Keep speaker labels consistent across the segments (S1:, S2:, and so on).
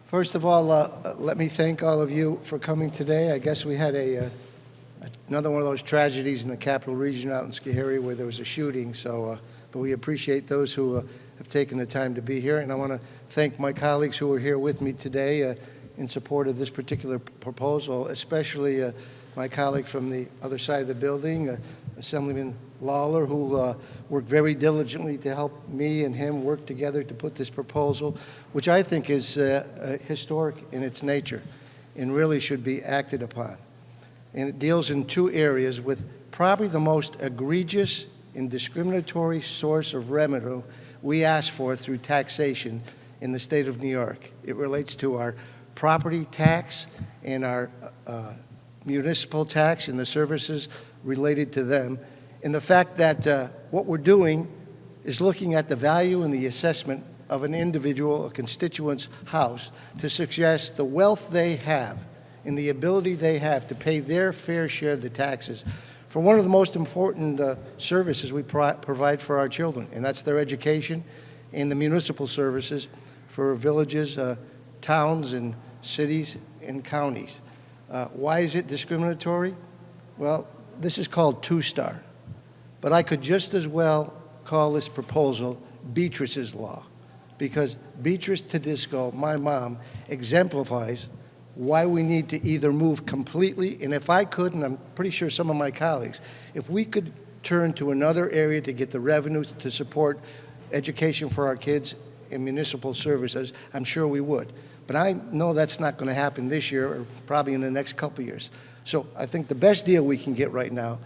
S1: First of all, let me thank all of you for coming today. I guess we had another one of those tragedies in the Capital Region out in Schoharie where there was a shooting. But we appreciate those who have taken the time to be here. And I want to thank my colleagues who are here with me today in support of this particular proposal, especially my colleague from the other side of the building, Assemblyman Lawler, who worked very diligently to help me and him work together to put this proposal, which I think is historic in its nature and really should be acted upon. And it deals in two areas with probably the most egregious and discriminatory source of revenue we ask for through taxation in the state of New York. It relates to our property tax and our municipal tax and the services related to them, and the fact that what we're doing is looking at the value and the assessment of an individual, a constituent's house, to suggest the wealth they have and the ability they have to pay their fair share of the taxes for one of the most important services we provide for our children, and that's their education and the municipal services for villages, towns, and cities and counties. Why is it discriminatory? Well, this is called two-star. But I could just as well call this proposal Beatrice's Law, because Beatrice Tedisco, my mom, exemplifies why we need to either move completely, and if I could, and I'm pretty sure some of my colleagues, if we could turn to another area to get the revenues to support education for our kids and municipal services, I'm sure we would. But I know that's not going to happen this year or probably in the next couple of years. So I think the best deal we can get right now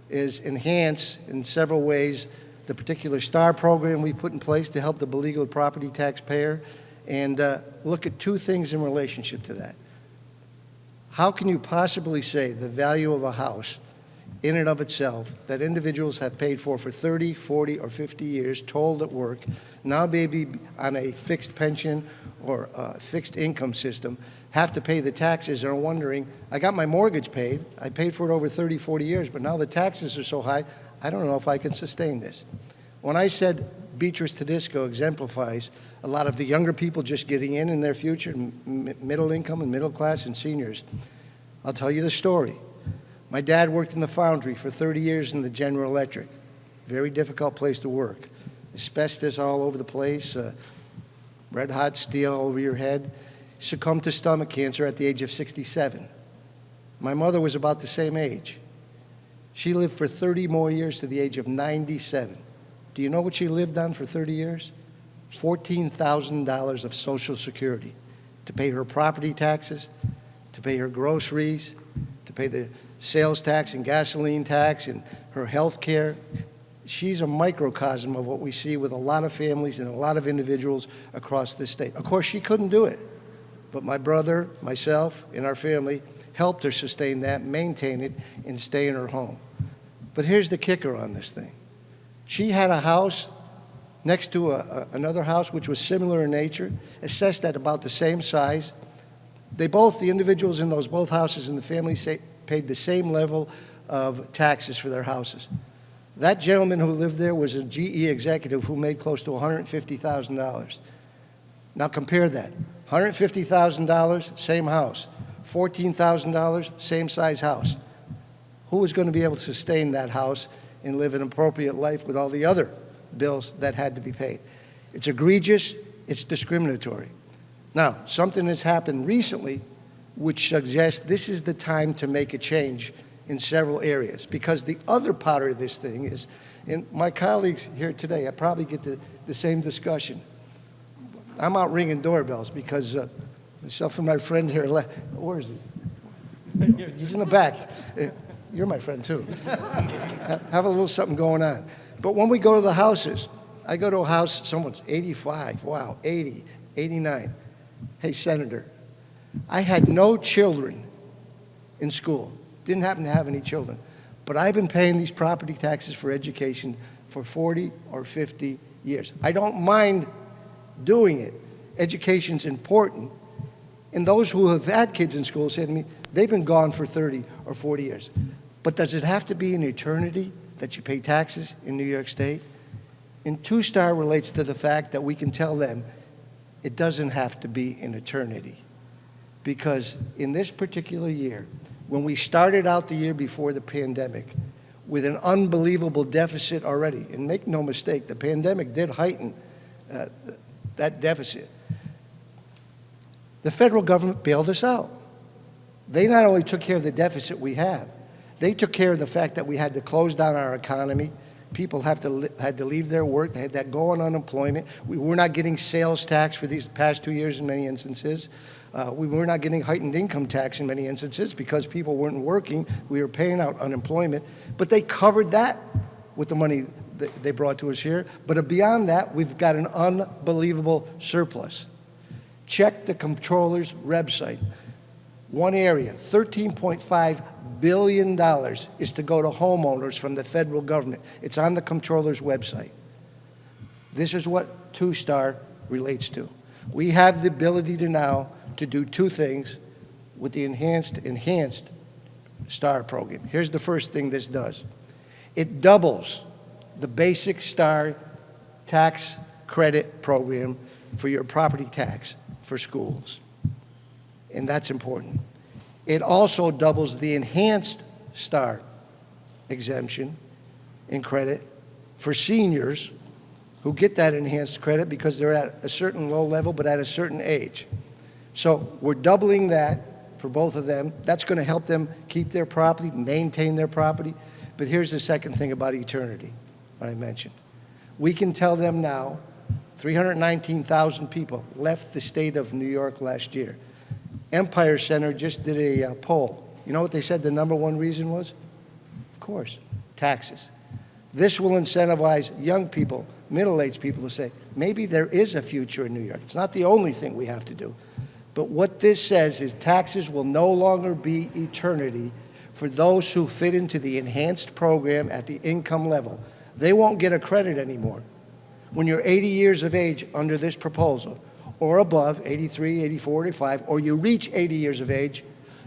S1: is enhance in several ways the particular STAR program we put in place to help the beleaguered property taxpayer, and look at two things in relationship to that. How can you possibly say the value of a house in and of itself that individuals have paid for 30, 40, or 50 years, told at work, now maybe on a fixed pension or a fixed income system, have to pay the taxes and are wondering, I got my mortgage paid, I paid for it over 30, 40 years, but now the taxes are so high, I don't know if I can sustain this. When I said Beatrice Tedisco exemplifies a lot of the younger people just getting in their future, middle income and middle class and seniors, I'll tell you the story. My dad worked in the foundry for 30 years in the General Electric. Very difficult place to work. Asbestos all over the place, red hot steel over your head. Succumbed to stomach cancer at the age of 67. My mother was about the same age. She lived for 30 more years to the age of 97. Do you know what she lived on for 30 years? $14,000 of Social Security to pay her property taxes, to pay her groceries, to pay the sales tax and gasoline tax and her health care. She's a microcosm of what we see with a lot of families and a lot of individuals across this state. Of course, she couldn't do it, but my brother, myself, and our family helped her sustain that, maintain it, and stay in her home. But here's the kicker on this thing. She had a house next to another house which was similar in nature, assessed at about the same size. The individuals in those both houses and the family paid the same level of taxes for their houses. That gentleman who lived there was a GE executive who made close to $150,000. Now compare that. $150,000, same house. $14,000, same size house. Who was going to be able to sustain that house and live an appropriate life with all the other bills that had to be paid? It's egregious, it's discriminatory. Now, something has happened recently which suggests this is the time to make a change in several areas, because the other part of this thing is, and my colleagues here today, I probably get the same discussion. I'm out ringing doorbells because myself and my friend here, where is he? He's in the back. You're my friend too. Have a little something going on. But when we go to the houses, I go to a house, someone's 85, wow, 80, 89. Hey, Senator, I had no children in school. Didn't happen to have any children. But I've been paying these property taxes for education for 40 or 50 years. I don't mind doing it. Education's important. And those who have had kids in school say to me, they've been gone for 30 or 40 years. But does it have to be an eternity that you pay taxes in New York State? And two-star relates to the fact that we can tell them, it doesn't have to be an eternity. Because in this particular year, when we started out the year before the pandemic with an unbelievable deficit already, and make no mistake, the pandemic did heighten that deficit. The federal government bailed us out. They not only took care of the deficit we have, they took care of the fact that we had to close down our economy. People had to leave their work. They had that go on unemployment. We were not getting sales tax for these past 2 years in many instances. We were not getting heightened income tax in many instances because people weren't working. We were paying out unemployment. But they covered that with the money that they brought to us here. But beyond that, we've got an unbelievable surplus. Check the comptroller's website. One area, $13.5 billion is to go to homeowners from the federal government. It's on the comptroller's website. This is what two-star relates to. We have the ability to now to do two things with the enhanced STAR program. Here's the first thing this does. It doubles the basic STAR tax credit program for your property tax for schools. And that's important. It also doubles the enhanced STAR exemption and credit for seniors who get that enhanced credit because they're at a certain low level but at a certain age. So we're doubling that for both of them. That's going to help them keep their property, maintain their property. But here's the second thing about eternity, what I mentioned. We can tell them now 319,000 people left the state of New York last year. Empire Center just did a poll. You know what they said the number one reason was? Of course, taxes. This will incentivize young people, middle-aged people to say, maybe there is a future in New York. It's not the only thing we have to do. But what this says is taxes will no longer be eternity for those who fit into the enhanced program at the income level. They won't get a credit anymore. When you're 80 years of age under this proposal, or above, 83, 84, 85, or you reach 80 years of age,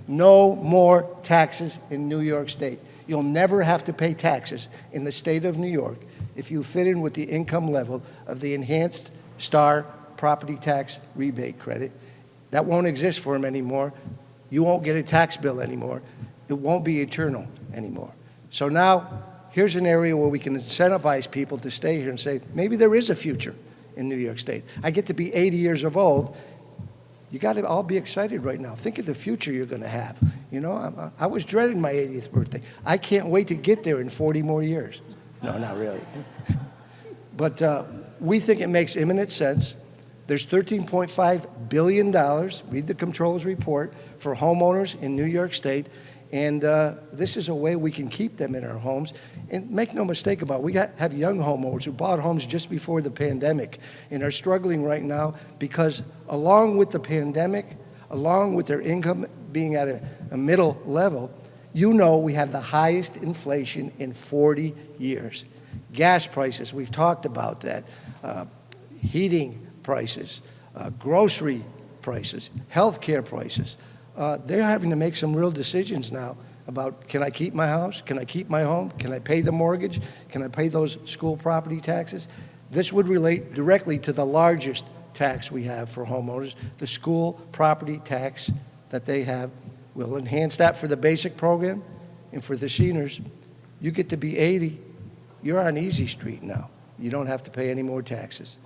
S1: no more taxes in New York State. You'll never have to pay taxes in the state of New York if you fit in with the income level of the enhanced STAR property tax rebate credit. That won't exist for them anymore. You won't get a tax bill anymore. It won't be eternal anymore. So now, here's an area where we can incentivize people to stay here and say, maybe there is a future in New York State. I get to be 80 years of old. You got to all be excited right now. Think of the future you're going to have. You know, I was dreading my 80th birthday. I can't wait to get there in 40 more years. No, not really. But we think it makes imminent sense. There's $13.5 billion, read the comptroller's report, for homeowners in New York State. And this is a way we can keep them in our homes. And make no mistake about it, we have young homeowners who bought homes just before the pandemic and are struggling right now because along with the pandemic, along with their income being at a middle level, you know we have the highest inflation in 40 years. Gas prices, we've talked about that. Heating prices, grocery prices, healthcare prices. They're having to make some real decisions now about, can I keep my house? Can I keep my home? Can I pay the mortgage? Can I pay those school property taxes? This would relate directly to the largest tax we have for homeowners, the school property tax that they have. We'll enhance that for the basic program. And for the seniors, you get to be 80, you're on Easy Street now. You don't have to pay any more taxes.